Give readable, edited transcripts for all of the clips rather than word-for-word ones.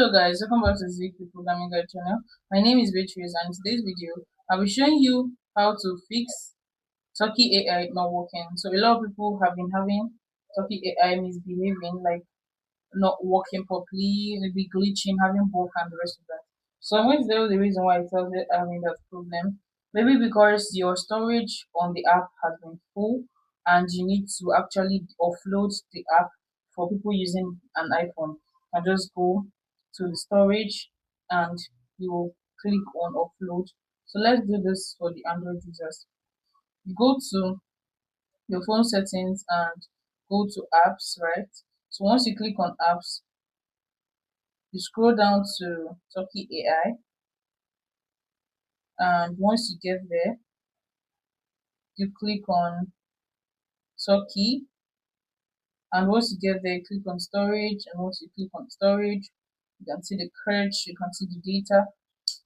Hello guys, welcome back to the ZK Programming Guide channel. My name is Beatrice and in today's video I'll be showing you how to fix Talkie AI not working. So a lot of people have been having Talkie AI misbehaving, like not working properly, maybe glitching, having bug and the rest of that. So I'm going to tell you the reason why it tells it having that problem. Maybe because your storage on the app has been full and you need to actually offload the app. For people using an iPhone, and just go to the storage and you will click on offload. So let's do this for the Android users. You go to your phone settings and go to apps, right? So once you click on apps, you scroll down to Talkie AI, and once you get there, you click on Talkie, and once you get there, click on storage, and once you click on storage, you can see the cache, you can see the data.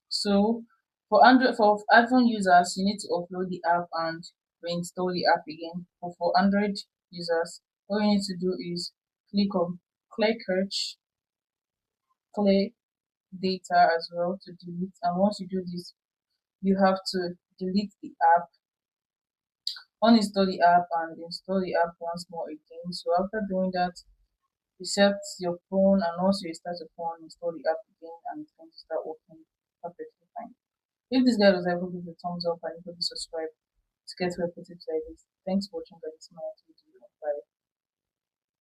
So for iPhone users, you need to upload the app and reinstall the app again. But for Android users, all you need to do is click on clear cache, clear data as well to delete. And once you do this, you have to delete the app, uninstall the app, and install the app once more again. So after doing that, reset your phone and also restart your phone, install the app again, and it's going to start working perfectly fine. If this guide was able to give a thumbs up and you could subscribe to get more tips like this. Thanks for watching guys. See you in my next video. Bye.